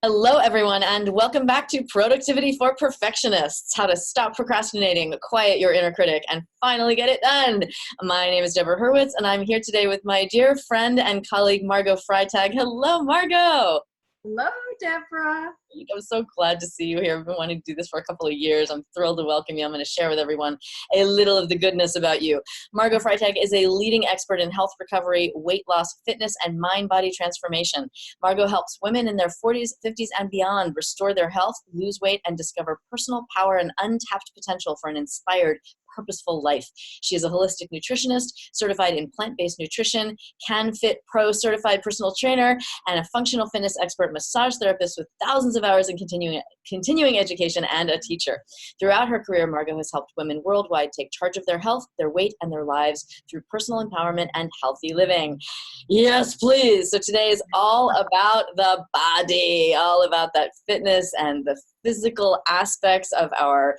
Hello, everyone, and welcome back to Productivity for Perfectionists, how to stop procrastinating, quiet your inner critic, and finally get it done. My name is Deborah Hurwitz, and I'm here today with my dear friend and colleague, Margot Freitag. Hello, Margot. Hello, Deborah. I'm so glad to see you here. I've been wanting to do this for a couple of years. I'm thrilled to welcome you. I'm going to share with everyone a little of the goodness about you. Margot Freitag is a leading expert in health recovery, weight loss, fitness, and mind-body transformation. Margot helps women in their 40s, 50s, and beyond restore their health, lose weight, and discover personal power and untapped potential for an inspired, purposeful life. She is a holistic nutritionist, certified in plant-based nutrition, CanFit Pro certified personal trainer, and a functional fitness expert massage therapist with thousands of hours in continuing education and a teacher. Throughout her career, Margot has helped women worldwide take charge of their health, their weight, and their lives through personal empowerment and healthy living. Yes, please. So today is all about the body, all about that fitness and the physical aspects of our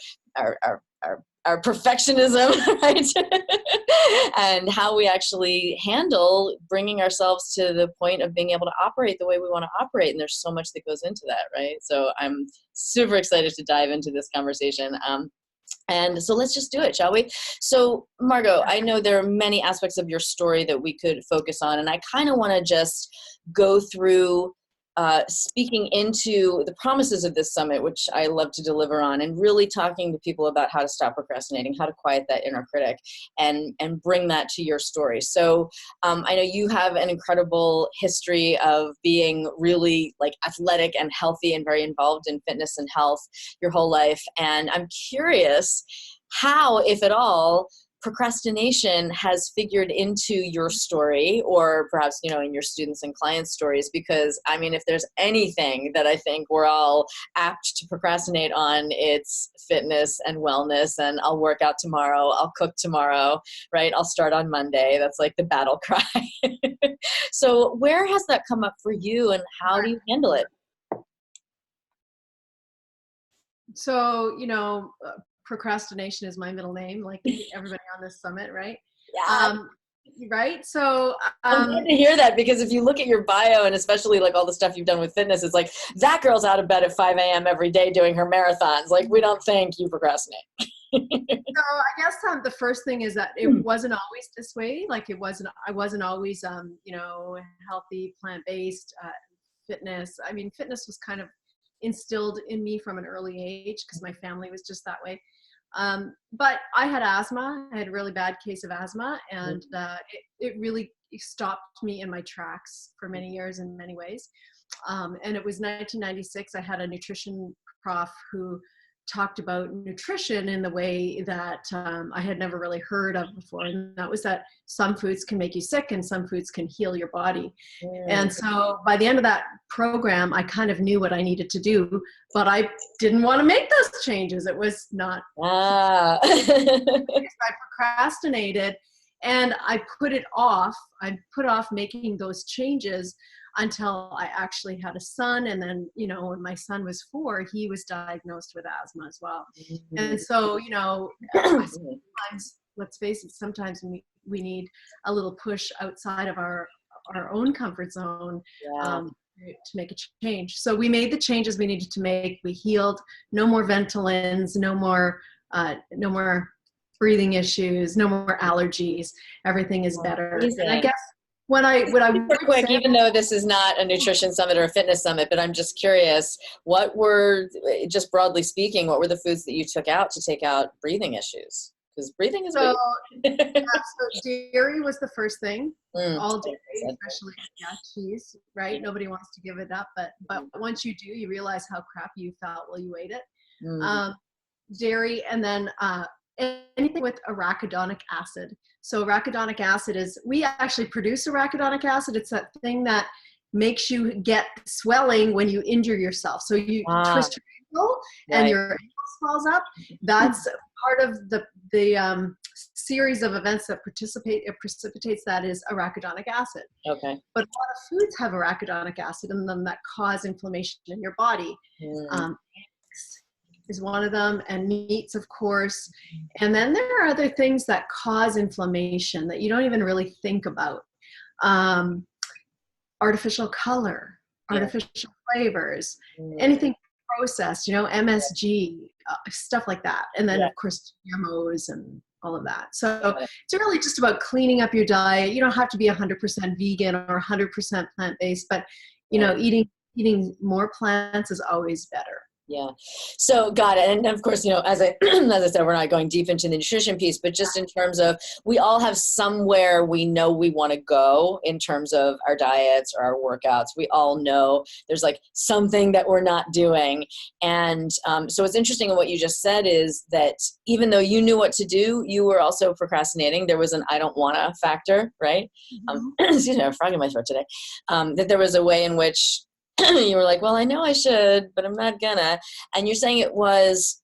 perfectionism, right? And how we actually handle bringing ourselves to the point of being able to operate the way we want to operate. And there's so much that goes into that, right? So I'm super excited to dive into this conversation. And so let's just do it, shall we? So Margot, I know there are many aspects of your story that we could focus on, and I kind of want to just go through speaking into the promises of this summit, which I love to deliver on, and really talking to people about how to stop procrastinating, how to quiet that inner critic, and bring that to your story. So I know you have an incredible history of being really like athletic and healthy and very involved in fitness and health your whole life. And I'm curious how, if at all, procrastination has figured into your story, or perhaps, in your students and clients' stories, because I mean, if there's anything that I think we're all apt to procrastinate on, it's fitness and wellness, and I'll work out tomorrow, I'll cook tomorrow, right? I'll start on Monday. That's like the battle cry. So where has that come up for you, and how do you handle it? So, procrastination is my middle name, like everybody on this summit, right? Yeah. Right. So I'm glad to hear that, because if you look at your bio, and especially like all the stuff you've done with fitness, it's like that girl's out of bed at 5 a.m. every day doing her marathons. Like, we don't think you procrastinate. So I guess the first thing is that it wasn't always this way. Like I wasn't always, healthy, plant-based fitness. I mean, fitness was kind of instilled in me from an early age because my family was just that way. But I had asthma. I had a really bad case of asthma, and it really stopped me in my tracks for many years in many ways. And it was 1996. I had a nutrition prof who talked about nutrition in the way that I had never really heard of before. And that was that some foods can make you sick and some foods can heal your body. And so by the end of that program, I kind of knew what I needed to do, but I didn't want to make those changes. It was not. I procrastinated, and I put it off. I put off making those changes until I actually had a son. And then, when my son was 4, he was diagnosed with asthma as well. Mm-hmm. And so, sometimes, let's face it, sometimes we need a little push outside of our own comfort zone to make a change. So we made the changes we needed to make. We healed. No more Ventolins, no more breathing issues, no more allergies. Everything is better. And I guess what I super quick, even though this is not a nutrition summit or a fitness summit, but I'm just curious, what were, just broadly speaking, what were the foods that you took out to take out breathing issues? Because breathing is so dairy was the first thing. All dairy, especially cheese, right? Nobody wants to give it up, but once you do, you realize how crappy you felt while you ate it. Dairy, and then anything with arachidonic acid. So arachidonic acid we actually produce arachidonic acid. It's that thing that makes you get swelling when you injure yourself. So you twist your ankle and your ankle swells up. That's part of the series of events that precipitates that is arachidonic acid. Okay. But a lot of foods have arachidonic acid in them that cause inflammation in your body. Is one of them, and meats, of course. And then there are other things that cause inflammation that you don't even really think about. Artificial color, Yeah. artificial flavors, Mm. anything processed, MSG, stuff like that. And then Yeah. of course GMOs and all of that. So Yeah. it's really just about cleaning up your diet. You don't have to be 100% vegan or 100% plant-based, but Right. eating more plants is always better. Yeah. So got it. And of course, as I as I said, we're not going deep into the nutrition piece, but just in terms of we all have somewhere we know we want to go in terms of our diets or our workouts. We all know there's like something that we're not doing. And so what's interesting in what you just said is that even though you knew what to do, you were also procrastinating. There was an I don't wanna factor, right? Mm-hmm. Excuse me, I'm frog in my throat today. That there was a way in which you were like, well, I know I should, but I'm not gonna. And you're saying it was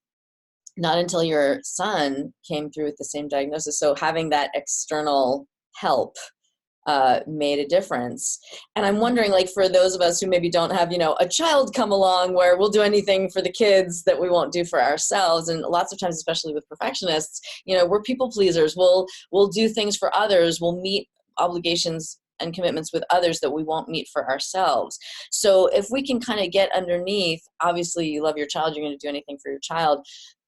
not until your son came through with the same diagnosis. So having that external help made a difference. And I'm wondering, like, for those of us who maybe don't have, a child come along where we'll do anything for the kids that we won't do for ourselves. And lots of times, especially with perfectionists, we're people pleasers. We'll do things for others. We'll meet obligations and commitments with others that we won't meet for ourselves. So if we can kind of get underneath, obviously you love your child, you're going to do anything for your child,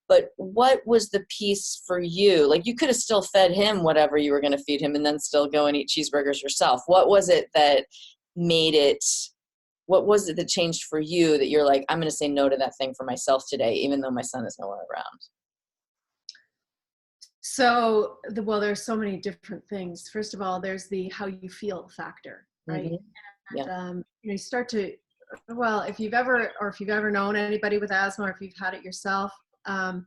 but what was the piece for you? Like, you could have still fed him whatever you were going to feed him and then still go and eat cheeseburgers yourself. What was it that what was it that changed for you that you're like, I'm going to say no to that thing for myself today, even though my son is nowhere around? So, there's so many different things. First of all, there's the how you feel factor, right? Mm-hmm. Yeah. And you start to, well, if you've ever known anybody with asthma, or if you've had it yourself, when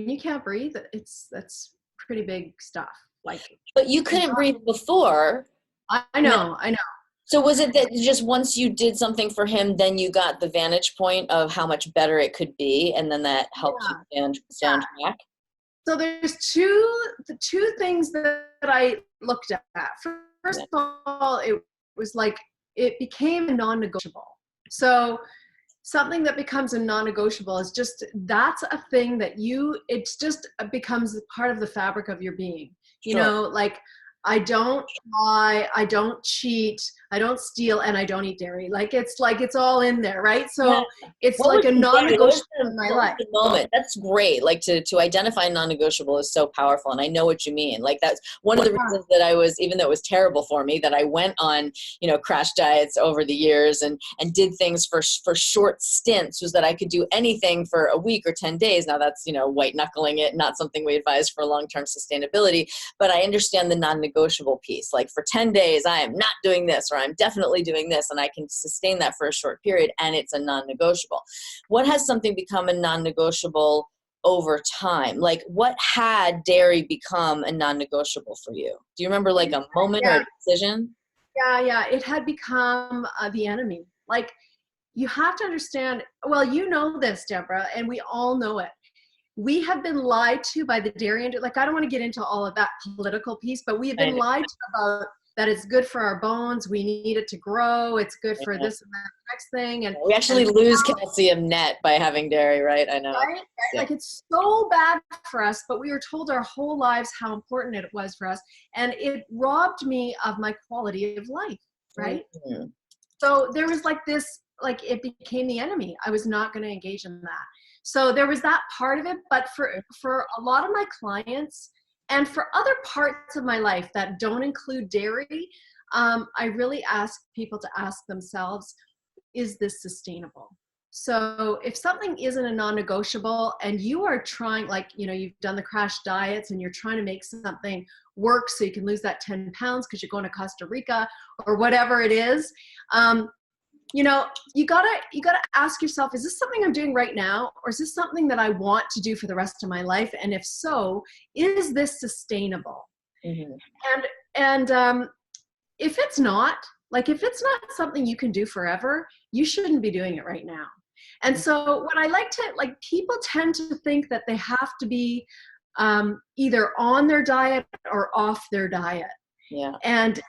you can't breathe, that's pretty big stuff. Like, but you couldn't breathe before. I know. So was it that just once you did something for him, then you got the vantage point of how much better it could be, and then that helped you stay on track? So there's the two things that I looked at. First of all, it was like it became a non-negotiable. So something that becomes a non-negotiable is just, that's a thing that it's just becomes part of the fabric of your being. Sure. Like, I don't lie, I don't cheat, I don't steal, and I don't eat dairy. Like it's all in there, right? So it's What like a was non-negotiable in my life. the moment? That's great. Like to identify non-negotiable is so powerful. And I know what you mean. Like that's one of the reasons that I was, even though it was terrible for me, that I went on, crash diets over the years and did things for short stints, was that I could do anything for a week or 10 days. Now that's, white knuckling it, not something we advise for long-term sustainability, but I understand the non-negotiable piece. Like for 10 days, I am not doing this, or I'm definitely doing this, and I can sustain that for a short period, and it's a non-negotiable. What has something become a non-negotiable over time? Like, what had dairy become a non-negotiable for you? Do you remember like a moment or a decision? Yeah. It had become the enemy. Like, you have to understand, well, this, Deborah, and we all know it. We have been lied to by the dairy industry. Like, I don't want to get into all of that political piece, but we have been lied to about that it's good for our bones. We need it to grow. It's good for this and that next thing. And we actually lose calcium net by having dairy, right? I know. Right? Yeah. Like, it's so bad for us, but we were told our whole lives how important it was for us. And it robbed me of my quality of life, right? Mm-hmm. So there was like this, like, it became the enemy. I was not going to engage in that. So there was that part of it. But for a lot of my clients and for other parts of my life that don't include dairy, I really ask people to ask themselves, is this sustainable? So if something isn't a non-negotiable and you are trying, like, you've done the crash diets and you're trying to make something work so you can lose that 10 pounds because you're going to Costa Rica or whatever it is, you gotta ask yourself, is this something I'm doing right now, or is this something that I want to do for the rest of my life? And if so, is this sustainable? Mm-hmm. And if it's not something you can do forever, you shouldn't be doing it right now. And so what I like to, like, people tend to think that they have to be either on their diet or off their diet. Yeah. And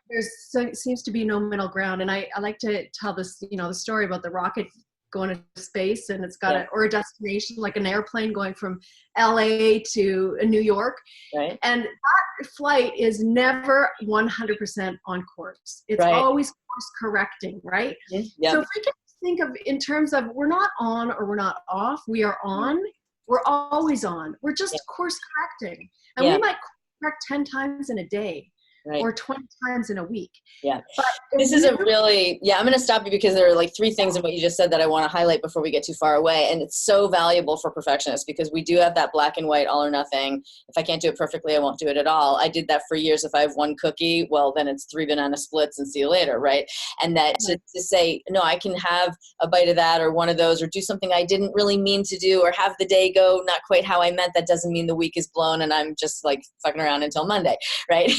seems to be no middle ground. And I like to tell this, the story about the rocket going to space, and it's got or a destination like an airplane going from LA to New York. Right. And that flight is never 100% on course. It's Right. always course correcting, right? Yeah. So if we can think of in terms of we're not on or we're not off, we are on, we're always on. We're just course correcting. And we might correct 10 times in a day. Right. Or 20 times in a week. Yeah. But this is a really, I'm going to stop you because there are like 3 things in what you just said that I want to highlight before we get too far away. And it's so valuable for perfectionists because we do have that black and white, all or nothing. If I can't do it perfectly, I won't do it at all. I did that for years. If I have 1 cookie, well, then it's 3 banana splits and see you later, right? And that to say, no, I can have a bite of that or one of those or do something I didn't really mean to do or have the day go not quite how I meant. That doesn't mean the week is blown and I'm just like fucking around until Monday, right?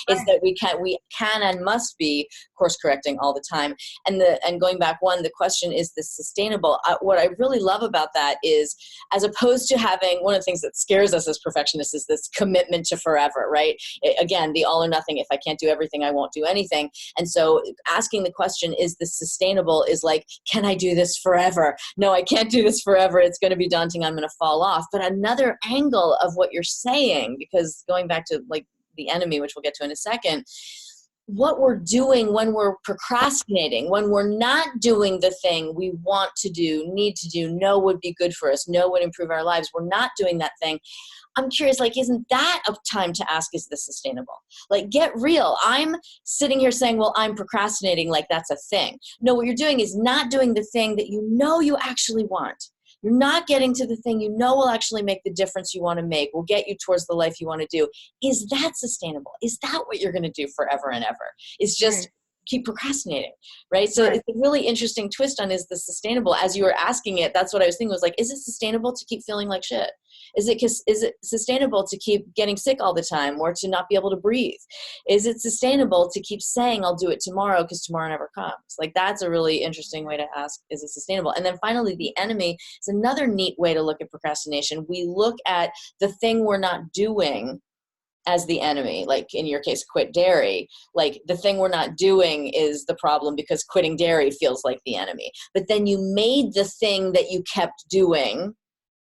It's that we can and must be course correcting all the time. And going back the question is this sustainable? What I really love about that is, as opposed to having, one of the things that scares us as perfectionists is this commitment to forever, right? Again, the all or nothing. If I can't do everything, I won't do anything. And so asking the question, is this sustainable, is like, can I do this forever? No, I can't do this forever. It's going to be daunting. I'm going to fall off. But another angle of what you're saying, because going back to like the enemy, which we'll get to in a second, what we're doing when we're procrastinating, when we're not doing the thing we want to do, need to do, know would be good for us, know would improve our lives, we're not doing that thing. I'm curious, like, isn't that a time to ask, is this sustainable? Like, get real. I'm sitting here saying, well, I'm procrastinating, like that's a thing. No, what you're doing is not doing the thing that you know you actually want. You're not getting to the thing you know will actually make the difference you want to make, will get you towards the life you want to do. Is that sustainable? Is that what you're going to do forever and ever? Is just keep procrastinating, right? So it's a really interesting twist on, is this sustainable? As you were asking it, that's what I was thinking, was like, is it sustainable to keep feeling like shit? Is it sustainable to keep getting sick all the time or to not be able to breathe? Is it sustainable to keep saying I'll do it tomorrow because tomorrow never comes? Like, that's a really interesting way to ask, is it sustainable? And then finally, the enemy is another neat way to look at procrastination. We look at the thing we're not doing as the enemy. Like in your case, quit dairy. Like, the thing we're not doing is the problem because quitting dairy feels like the enemy. But then you made the thing that you kept doing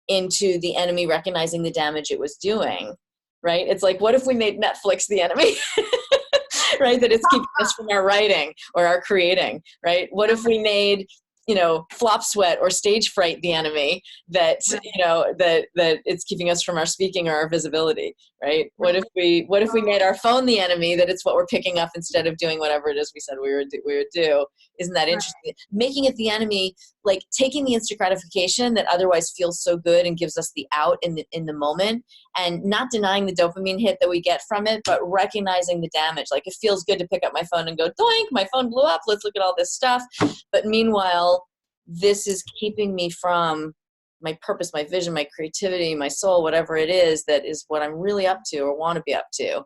into the enemy, recognizing the damage it was doing, right? It's like, what if we made Netflix the enemy? Right? That it's keeping us from our writing or our creating, right? What if we made, flop sweat or stage fright the enemy, that, that it's keeping us from our speaking or our visibility, right? What if we made our phone the enemy, that it's what we're picking up instead of doing whatever it is we said we would do? Isn't that interesting? Making it the enemy, like taking the instant gratification that otherwise feels so good and gives us the out in the moment, and not denying the dopamine hit that we get from it, but recognizing the damage. Like, it feels good to pick up my phone and go, doink, my phone blew up, let's look at all this stuff. But meanwhile, this is keeping me from my purpose, my vision, my creativity, my soul, whatever it is that is what I'm really up to or want to be up to.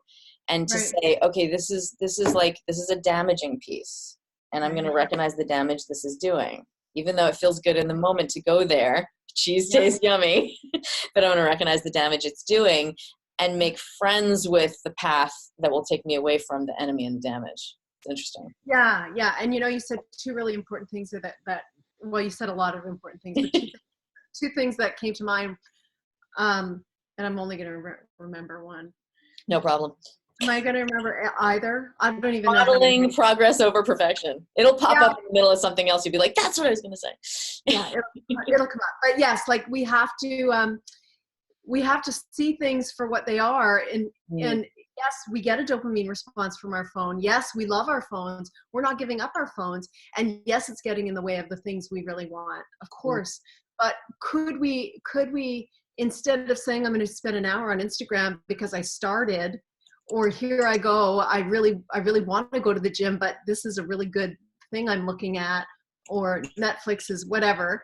And to say, okay, this is a damaging piece, and I'm going to recognize the damage this is doing. Even though it feels good in the moment to go there, cheese tastes yummy, but I'm going to recognize the damage it's doing and make friends with the path that will take me away from the enemy and the damage. It's interesting. Yeah. And you said 2 really important things that well, you said a lot of important things, but 2 things that came to mind, and I'm only going to remember one. No problem. Am I going to remember either? I don't even know. Modeling progress over perfection. It'll pop up in the middle of something else. You'll be like, that's what I was going to say. Yeah, it'll come up. But yes, like we have to see things for what they are. And yes, we get a dopamine response from our phone. Yes, we love our phones. We're not giving up our phones. And yes, it's getting in the way of the things we really want, of course. But could we, instead of saying I'm going to spend an hour on Instagram because I started, or here I go, I really want to go to the gym, but this is a really good thing I'm looking at, or Netflix is whatever,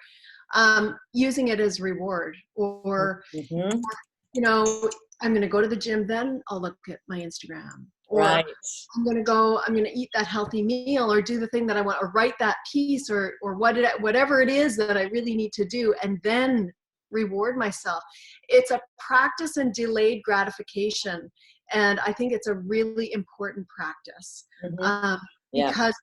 using it as reward, or, I'm going to go to the gym, then I'll look at my Instagram, or I'm going to eat that healthy meal, or do the thing that I want, or write that piece, or whatever it is that I really need to do, and then reward myself. It's a practice in delayed gratification. And I think it's a really important practice, because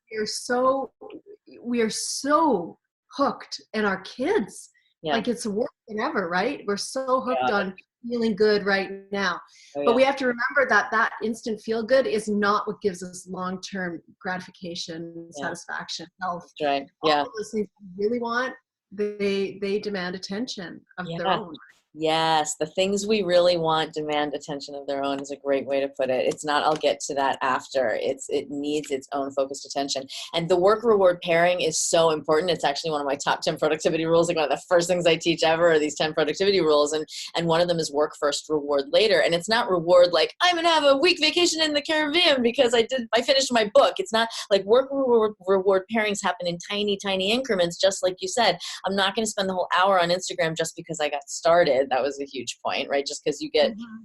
we are so hooked, and our kids, Yeah. like it's worse than ever, right? We're so hooked Yeah. on feeling good right now. Oh, But yeah. we have to remember that that instant feel good is not what gives us long-term gratification, Yeah. satisfaction, health. That's right. All Yeah. of those things we really want, they demand attention of their Yeah. own. Yes, the things we really want demand attention of their own is a great way to put it. It's not, I'll get to that after. It needs its own focused attention. And the work reward pairing is so important. It's actually one of my top 10 productivity rules. Like one of the first things I teach ever are these 10 productivity rules. And one of them is work first, reward later. And it's not reward like I'm going to have a week vacation in the Caribbean because I finished my book. It's not like work reward pairings happen in tiny, tiny increments. Just like you said, I'm not going to spend the whole hour on Instagram just because I got started. That was a huge point, right? Just because you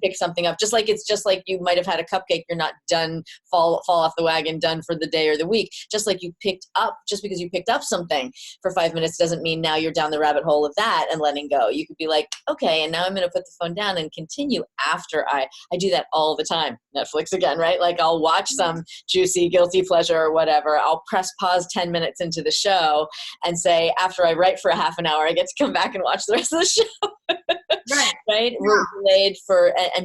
pick something up, it's just like you might have had a cupcake, you're not done, fall off the wagon, done for the day or the week. Just like just because you picked up something for 5 minutes doesn't mean now you're down the rabbit hole of that and letting go. You could be like, okay, and now I'm going to put the phone down and continue after I do that all the time. Netflix again, right? Like I'll watch some juicy guilty pleasure or whatever. I'll press pause 10 minutes into the show and say, after I write for a half an hour, I get to come back and watch the rest of the show. Right. Right? Yeah. Relayed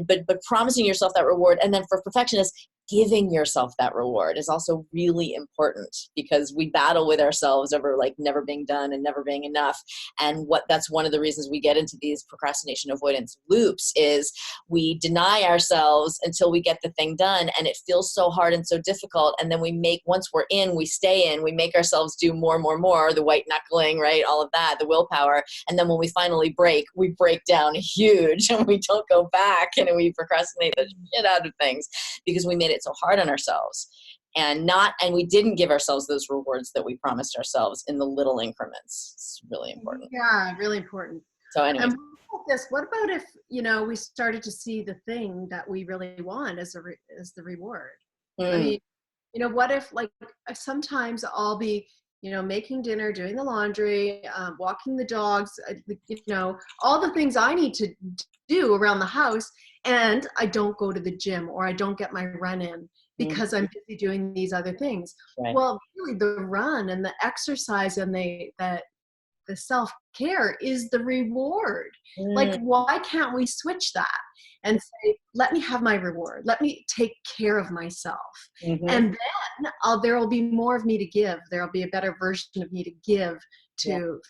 but promising yourself that reward. And then for perfectionists, giving yourself that reward is also really important because we battle with ourselves over like never being done and never being enough. And that's one of the reasons we get into these procrastination avoidance loops is we deny ourselves until we get the thing done. And it feels so hard and so difficult. And then once we're in, we stay in, we make ourselves do more, the white knuckling, right? All of that, the willpower. And then when we finally break, we break down huge and we don't go back and we procrastinate the shit out of things because we made it so hard on ourselves and we didn't give ourselves those rewards that we promised ourselves in the little increments. It's really important. Yeah, really important. So anyway. And what about if, we started to see the thing that we really want as the reward? I mean, what if like sometimes I'll be, making dinner, doing the laundry, walking the dogs, all the things I need to do around the house, and I don't go to the gym or I don't get my run in because I'm busy doing these other things. Right. Well, really the run and the exercise and the self-care is the reward. Like, why can't we switch that and say, let me have my reward. Let me take care of myself. And then there will be more of me to give. There will be a better version of me to give to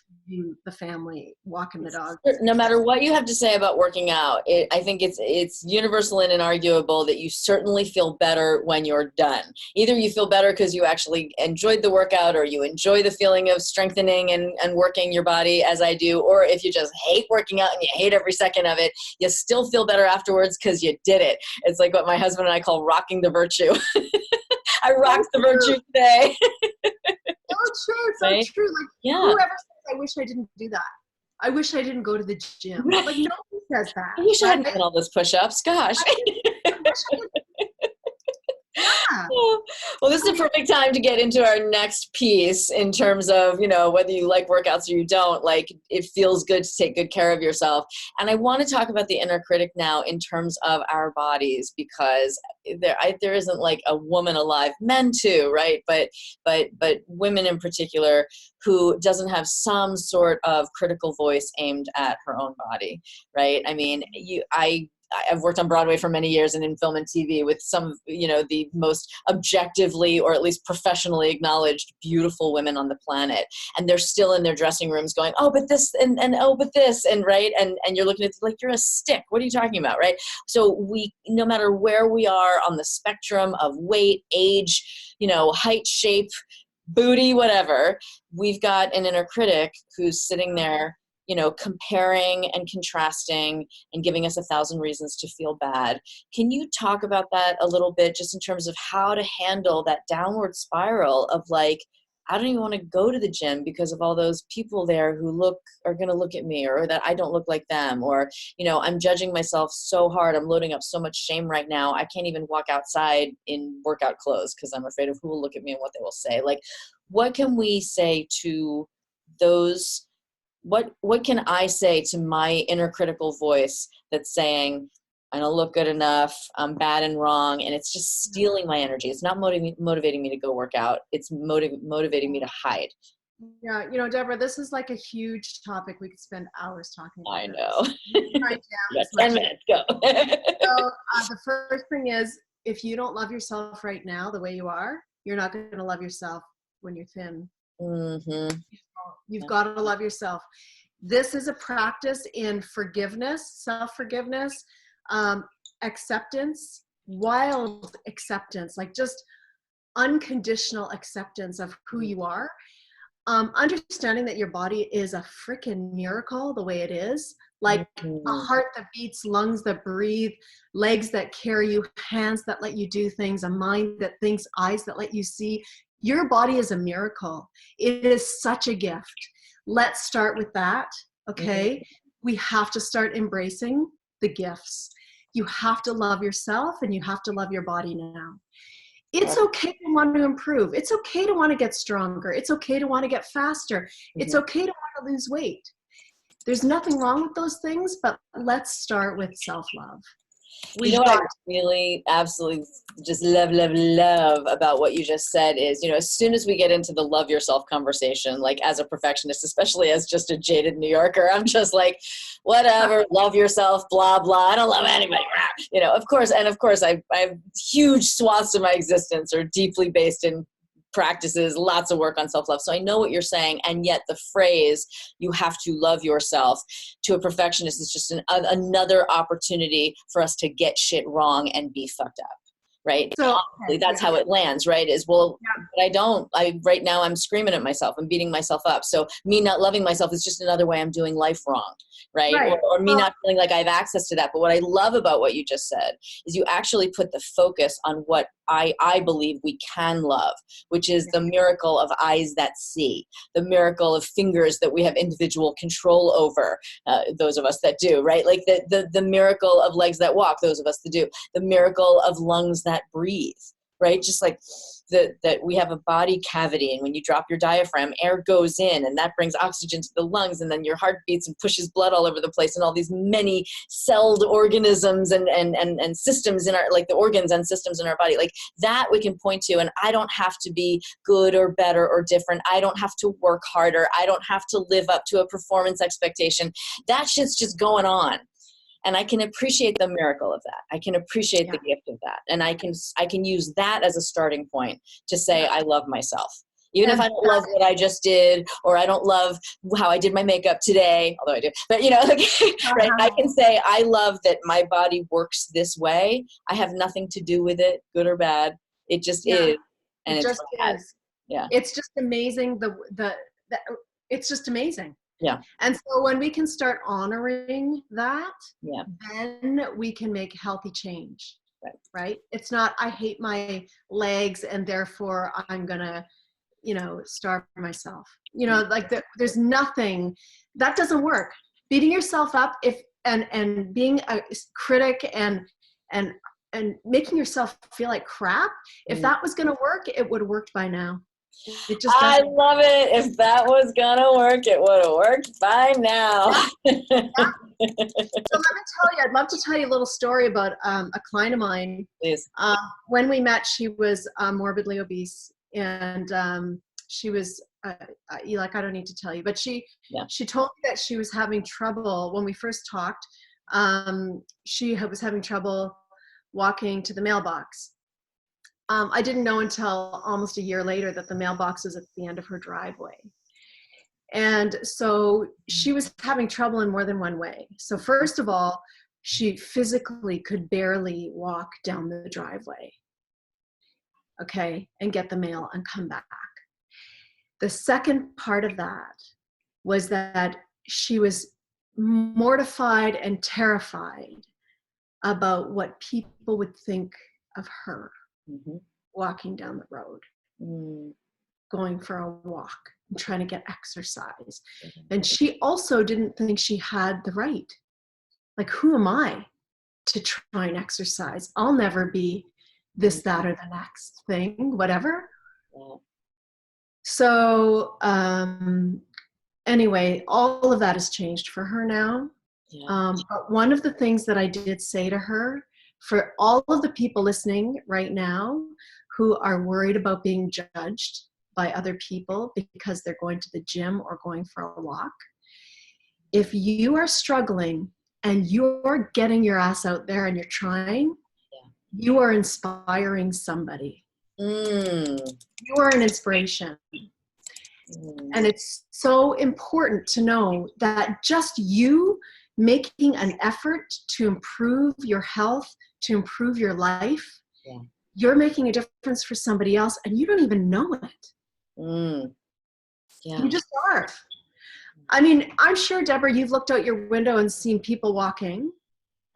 the family, walking the dog. No matter what you have to say about working out, I think it's universal and inarguable that you certainly feel better when you're done. Either you feel better because you actually enjoyed the workout or you enjoy the feeling of strengthening and working your body as I do, or if you just hate working out and you hate every second of it, you still feel better afterwards because you did it. It's like what my husband and I call rocking the virtue. I rocked the virtue today. So true. It's right? So true. Like, whoever says, I wish I didn't do that. I wish I didn't go to the gym. Like, nobody says that. I wish I hadn't done all those push-ups. Gosh. Yeah. Well, this is a perfect time to get into our next piece in terms of, whether you like workouts or you don't, like it feels good to take good care of yourself. And I want to talk about the inner critic now in terms of our bodies, because there isn't like a woman alive, men too, right? But women in particular who doesn't have some sort of critical voice aimed at her own body, right? I mean, I've worked on Broadway for many years and in film and TV with some, the most objectively or at least professionally acknowledged beautiful women on the planet. And they're still in their dressing rooms going, oh, but this and oh, but this, and right. And you're looking at like, you're a stick. What are you talking about? Right. So no matter where we are on the spectrum of weight, age, height, shape, booty, whatever, we've got an inner critic who's sitting there, comparing and contrasting and giving us 1,000 reasons to feel bad. Can you talk about that a little bit, just in terms of how to handle that downward spiral of like, I don't even want to go to the gym because of all those people there who are going to look at me, or that I don't look like them, or, I'm judging myself so hard. I'm loading up so much shame right now. I can't even walk outside in workout clothes because I'm afraid of who will look at me and what they will say. Like, what can we say to those? What can I say to my inner critical voice that's saying, I don't look good enough, I'm bad and wrong, and it's just stealing my energy. It's not motivating me to go work out. It's motivating me to hide. Yeah, you know, Deborah, this is like a huge topic. We could spend hours talking about I know. this. Write down Yeah, as 10 much as minutes, go. so. The first thing is, if you don't love yourself right now the way you are, you're not going to love yourself when you're thin. Mm-hmm. You've got to love yourself. This is a practice in forgiveness, self-forgiveness, acceptance, wild acceptance, like just unconditional acceptance of who you are. Understanding that your body is a freaking miracle the way it is, like a Mm-hmm. heart that beats, lungs that breathe, legs that carry you, hands that let you do things, a mind that thinks, eyes that let you see. Your body is a miracle. It is such a gift. Let's start with that, okay? We have to start embracing the gifts. You have to love yourself and you have to love your body now. It's okay to want to improve. It's okay to want to get stronger. It's okay to want to get faster. It's okay to want to lose weight. There's nothing wrong with those things, but let's start with self-love. You know what I really absolutely just love about what you just said is, as soon as we get into the love yourself conversation, like as a perfectionist, especially as just a jaded New Yorker, I'm just like, whatever, love yourself, blah, blah. I don't love anybody. Of course, I have huge swaths of my existence are deeply based in practices, lots of work on self-love. So I know what you're saying. And yet the phrase, you have to love yourself, to a perfectionist is just another opportunity for us to get shit wrong and be fucked up. Right? So That's how it lands, right? Is, well, but right now I'm screaming at myself. I'm beating myself up. So me not loving myself is just another way I'm doing life wrong, right? Or me not feeling like I have access to that. But what I love about what you just said is you actually put the focus on what I believe we can love, which is the miracle of eyes that see, the miracle of fingers that we have individual control over, those of us that do, right? Like the miracle of legs that walk, those of us that do, the miracle of lungs that breathe, right? Just like that we have a body cavity, and when you drop your diaphragm, air goes in and that brings oxygen to the lungs, and then your heart beats and pushes blood all over the place, and all these many celled organisms and systems in our, like the organs and systems in our body, like that we can point to. And I don't have to be good or better or different. I don't have to work harder. I don't have to live up to a performance expectation. That shit's just going on. And I can appreciate the miracle of that. I can appreciate the gift of that. And I can use that as a starting point to say, I love myself. Even if I don't love what I just did, or I don't love how I did my makeup today, although I do, but right? I can say, I love that my body works this way. I have nothing to do with it, good or bad. It just is. And it just is. Yeah. It's just amazing. It's just amazing. Yeah. And so when we can start honoring that, then we can make healthy change, right? It's not, I hate my legs and therefore I'm going to, starve myself. Like there's nothing, that doesn't work. Beating yourself up and being a critic and making yourself feel like crap, if that was going to work, it would have worked by now. I love it. If that was gonna work, it would have worked by now. So let me tell you, I'd love to tell you a little story about a client of mine. Please. When we met, she was morbidly obese, and she was like, I don't need to tell you, but she told me that she was having trouble when we first talked. She was having trouble walking to the mailbox. I didn't know until almost a year later that the mailbox was at the end of her driveway. And so she was having trouble in more than one way. So first of all, she physically could barely walk down the driveway, and get the mail and come back. The second part of that was that she was mortified and terrified about what people would think of her. Walking down the road, going for a walk, and trying to get exercise. And she also didn't think she had the right. Like, who am I to try and exercise? I'll never be this, that, or the next thing, whatever. So anyway, all of that has changed for her now. But one of the things that I did say to her, for all of the people listening right now who are worried about being judged, by other people because they're going to the gym or going for a walk. If you are struggling and you're getting your ass out there and you're trying, you are inspiring somebody. You are an inspiration. And it's so important to know that just you making an effort to improve your health, to improve your life, you're making a difference for somebody else and you don't even know it. You just are. I mean, I'm sure, Deborah, you've looked out your window and seen people walking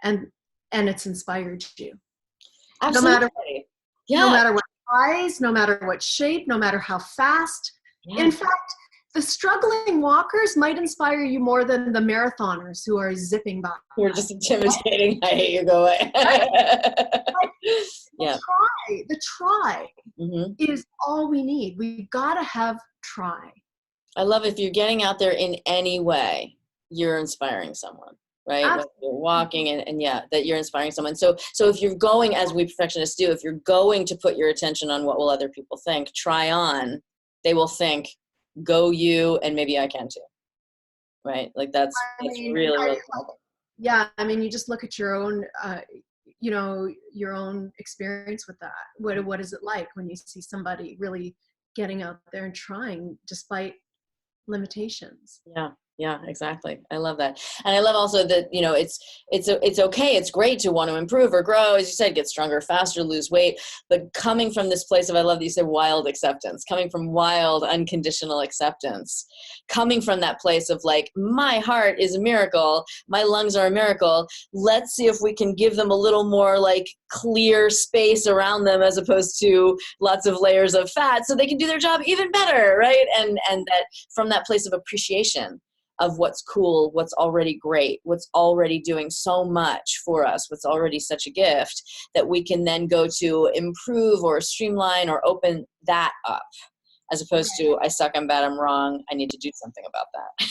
and it's inspired you. Absolutely. No matter what size, no matter what shape, no matter how fast. In fact, the struggling walkers might inspire you more than the marathoners who are zipping by. Who are just intimidating. I hate you, go away. The try is all we need. We gotta have try. I love if you're getting out there in any way, you're inspiring someone, right? Whether you're walking and that you're inspiring someone. So if you're going, as we perfectionists do, if you're going to put your attention on what will other people think, try on, they will think, go you, and maybe I can too, right? Like that's really cool. Yeah, I mean, you just look at your own, your own experience with that. What is it like when you see somebody really getting out there and trying despite limitations? Yeah, exactly. I love that. And I love also that, it's okay. It's great to want to improve or grow, as you said, get stronger, faster, lose weight, but coming from this place of, I love that you said wild acceptance, coming from wild, unconditional acceptance, coming from that place of like, my heart is a miracle. My lungs are a miracle. Let's see if we can give them a little more like clear space around them as opposed to lots of layers of fat so they can do their job even better. Right. And that from that place of appreciation of what's cool, what's already great, what's already doing so much for us, what's already such a gift, that we can then go to improve or streamline or open that up, as opposed to, I suck, I'm bad, I'm wrong, I need to do something about that.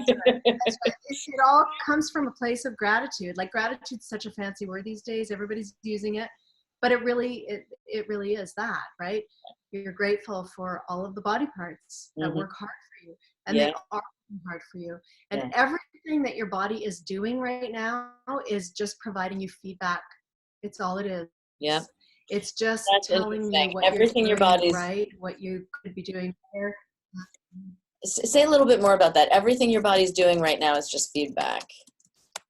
That's right. It all comes from a place of gratitude. Like, gratitude's such a fancy word these days. Everybody's using it. But it really is that, right? You're grateful for all of the body parts that work hard for you. And they are hard for you. And everything that your body is doing right now is just providing you feedback. It's all it is. Yeah. It's just telling you what everything you're doing your body's right, what you could be doing better. Say a little bit more about that. Everything your body's doing right now is just feedback.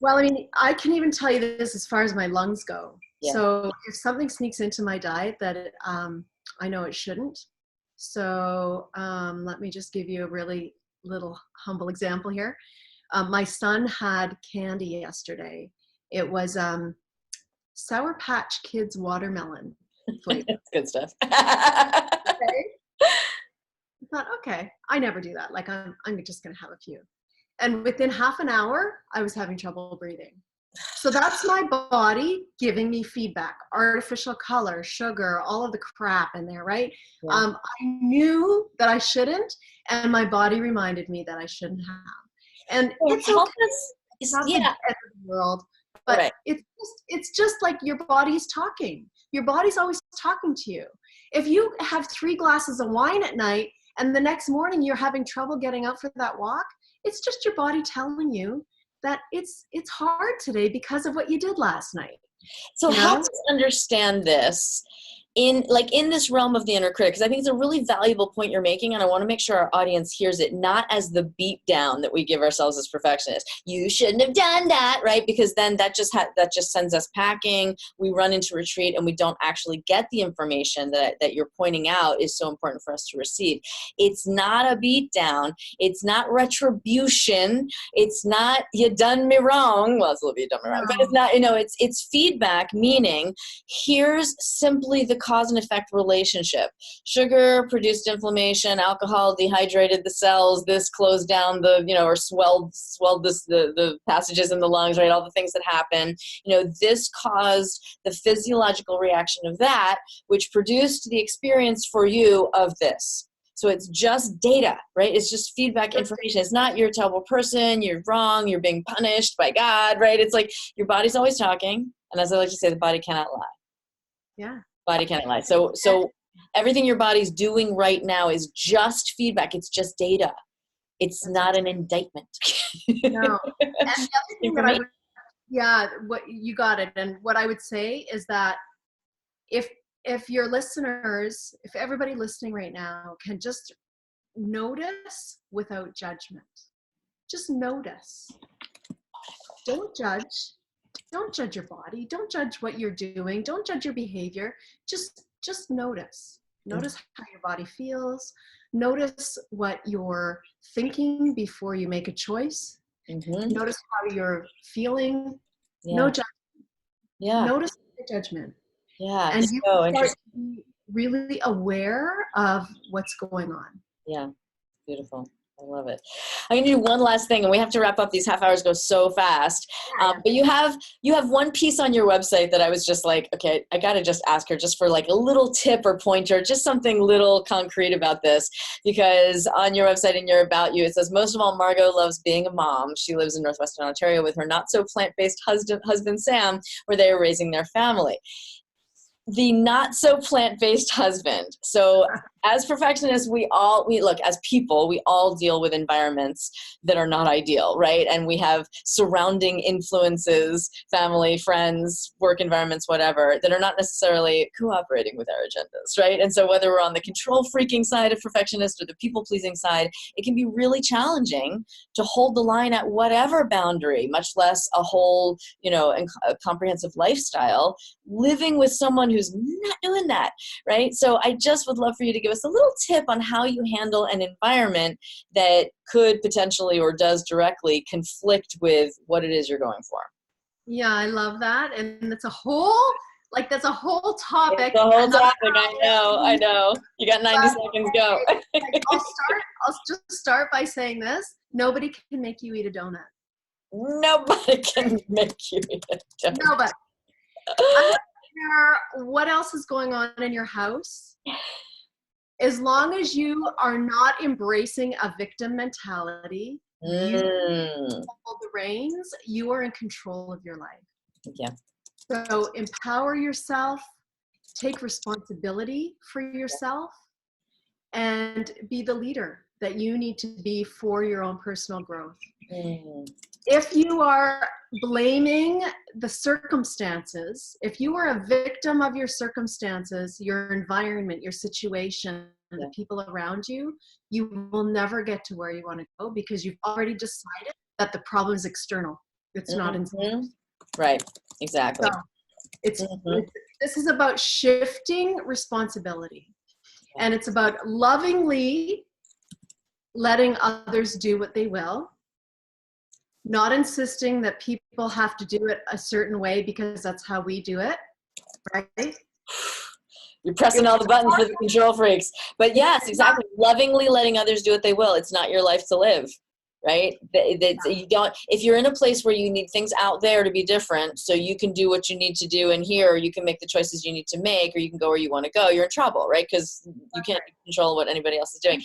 Well, I mean, I can even tell you this as far as my lungs go. Yeah. So if something sneaks into my diet that I know it shouldn't. So let me just give you a really little humble example here. My son had candy yesterday. It was Sour Patch Kids watermelon flavor. That's good stuff. Okay. I thought, okay, I never do that. Like, I'm just going to have a few. And within half an hour, I was having trouble breathing. So that's my body giving me feedback. Artificial color, sugar, all of the crap in there, right? Yeah. I knew that I shouldn't, and my body reminded me that I shouldn't have. And it's okay. It's not the end of the world, but it's just like your body's talking. Your body's always talking to you. If you have 3 glasses of wine at night and the next morning you're having trouble getting out for that walk, it's just your body telling you that it's hard today because of what you did last night. So help us understand this in this realm of the inner critic, because I think it's a really valuable point you're making, and I want to make sure our audience hears it, not as the beat down that we give ourselves as perfectionists. You shouldn't have done that, right? Because then that just sends us packing. We run into retreat and we don't actually get the information that you're pointing out is so important for us to receive. It's not a beat down. It's not retribution. It's not you done me wrong. Well, it's a little bit you done me wrong, but it's not. It's feedback. Meaning, here's simply the cause and effect relationship. Sugar produced inflammation, alcohol dehydrated the cells, this closed down or swelled the passages in the lungs, right? All the things that happen. This caused the physiological reaction of that, which produced the experience for you of this. So it's just data, right? It's just feedback information. It's not you're a terrible person, you're wrong, you're being punished by God, right? It's like your body's always talking. And as I like to say, the body cannot lie. Yeah. Body cannot lie. So Everything your body's doing right now is just feedback. It's just data. It's not an indictment. No. And the other thing that I would, yeah, what you got it. And what I would say is that if your listeners, if everybody listening right now can just notice without judgment, just notice. Don't judge. Don't judge your body. Don't judge what you're doing. Don't judge your behavior. Just notice. Notice how your body feels. Notice what you're thinking before you make a choice. Notice how you're feeling. No judgment. Notice the judgment. Yeah. And you start to be really aware of what's going on. Yeah. Beautiful. I love it. I'm gonna do one last thing, and we have to wrap up. These half hours go so fast. But you have one piece on your website that I was just like, okay, I gotta just ask her just for like a little tip or pointer, just something little concrete about this. Because on your website in your About You, it says, most of all, Margot loves being a mom. She lives in Northwestern Ontario with her not so plant-based husband Sam, where they are raising their family. The not so plant-based husband. So as perfectionists, we look, as people, we all deal with environments that are not ideal, right? And we have surrounding influences, family, friends, work environments, whatever, that are not necessarily cooperating with our agendas, right? And so whether we're on the control freaking side of perfectionist or the people-pleasing side, it can be really challenging to hold the line at whatever boundary, much less a whole, a comprehensive lifestyle, living with someone who's not doing that, right? So I just would love for you to give us a little tip on how you handle an environment that could potentially or does directly conflict with what it is you're going for. Yeah, I love that. And that's a whole topic. It's a whole topic. I know. You got 90 seconds, go. I'll just start by saying this. Nobody can make you eat a donut. Nobody can make you eat a donut. Nobody. I don't care what else is going on in your house. As long as you are not embracing a victim mentality, you hold the reins, you are in control of your life. Yeah. So empower yourself, take responsibility for yourself, and be the leader that you need to be for your own personal growth. If you are blaming the circumstances, if you are a victim of your circumstances, your environment, your situation, the people around you, you will never get to where you want to go because you've already decided that the problem is external. It's not inside. Right. Exactly. So this is about shifting responsibility, and it's about lovingly letting others do what they will, not insisting that people have to do it a certain way because that's how we do it, right? You're pressing all the buttons for the control freaks. But yes, exactly. Lovingly letting others do what they will. It's not your life to live, right? You don't, if you're in a place where you need things out there to be different, so you can do what you need to do in here, or you can make the choices you need to make, or you can go where you want to go, you're in trouble, right? Because you can't control what anybody else is doing.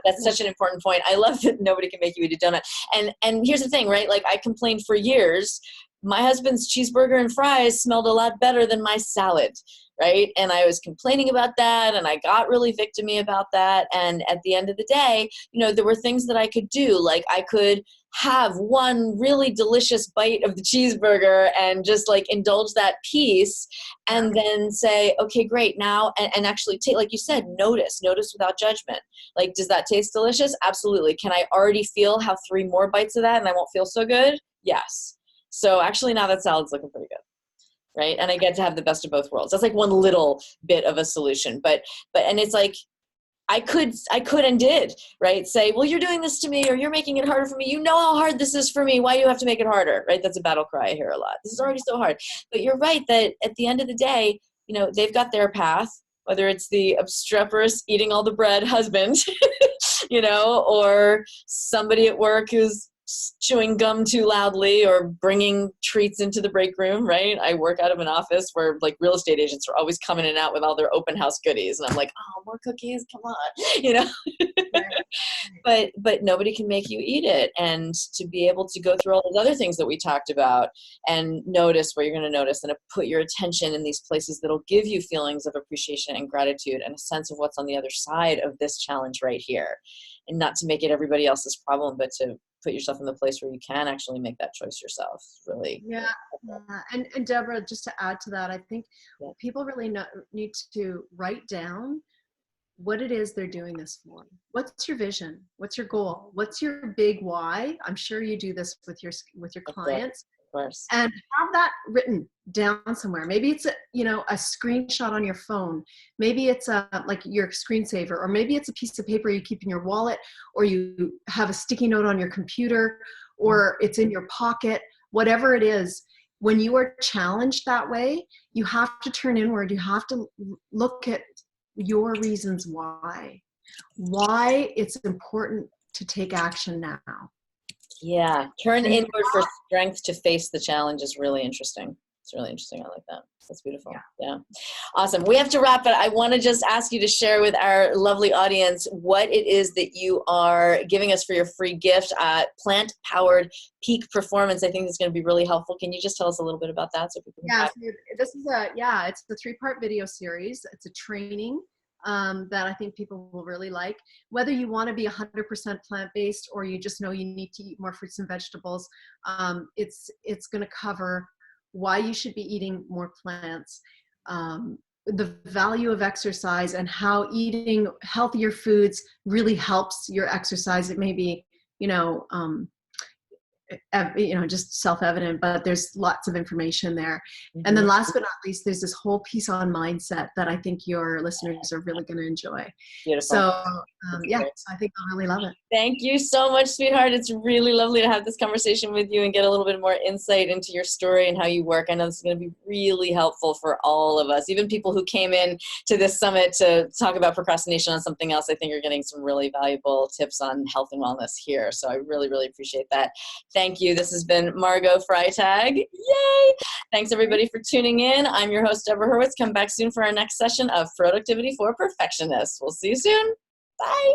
That's such an important point. I love that nobody can make you eat a donut. And here's the thing, right? Like, I complained for years, my husband's cheeseburger and fries smelled a lot better than my salad, right? And I was complaining about that, and I got really victim-y about that. And at the end of the day, there were things that I could do. Like, I could have one really delicious bite of the cheeseburger and just like indulge that piece, and then say, okay, great, now, and actually take, like you said, notice without judgment. Like, does that taste delicious? Absolutely. Can I already feel how 3 more bites of that and I won't feel so good? Yes. So actually now that salad's looking pretty good, right? And I get to have the best of both worlds. That's like one little bit of a solution. But and it's like, I could and did, right? Say, well, you're doing this to me, or you're making it harder for me. You know how hard this is for me. Why do you have to make it harder, right? That's a battle cry I hear a lot. This is already so hard. But you're right that at the end of the day, they've got their path, whether it's the obstreperous eating all the bread husband, or somebody at work who's chewing gum too loudly or bringing treats into the break room, right? I work out of an office where like real estate agents are always coming in and out with all their open house goodies. And I'm like, oh, more cookies, come on, but nobody can make you eat it. And to be able to go through all those other things that we talked about and notice what you're going to notice, and to put your attention in these places that'll give you feelings of appreciation and gratitude and a sense of what's on the other side of this challenge right here, and not to make it everybody else's problem, but to put yourself in the place where you can actually make that choice yourself. Really. Yeah. And Deborah, just to add to that, I think people really need to write down what it is they're doing this for. What's your vision? What's your goal? What's your big why? I'm sure you do this with your clients. Of course. And have that written down somewhere. Maybe it's a screenshot on your phone. Maybe it's like your screensaver, or maybe it's a piece of paper you keep in your wallet, or you have a sticky note on your computer, or it's in your pocket. Whatever it is, when you are challenged that way, you have to turn inward. You have to look at your reasons why it's important to take action now. Yeah, turn inward for strength to face the challenge is really interesting. It's really interesting. I like that. That's beautiful. Yeah. Awesome. We have to wrap it. I want to just ask you to share with our lovely audience what it is that you are giving us for your free gift, plant-powered peak performance. I think it's going to be really helpful. Can you just tell us a little bit about that? So people can this is it's a 3-part video series. It's a training that I think people will really like. Whether you want to be 100% plant-based or you just know you need to eat more fruits and vegetables, it's going to cover why you should be eating more plants, the value of exercise, and how eating healthier foods really helps your exercise. It may be, just self-evident, but there's lots of information there. Mm-hmm. And then last but not least, there's this whole piece on mindset that I think your listeners are really going to enjoy. Beautiful. So I think they'll really love it. Thank you so much, sweetheart. It's really lovely to have this conversation with you and get a little bit more insight into your story and how you work. I know this is going to be really helpful for all of us, even people who came in to this summit to talk about procrastination on something else. I think you're getting some really valuable tips on health and wellness here. So I really, really appreciate that. Thank you. This has been Margot Freitag. Yay! Thanks everybody for tuning in. I'm your host, Deborah Hurwitz. Come back soon for our next session of Productivity for Perfectionists. We'll see you soon. Bye.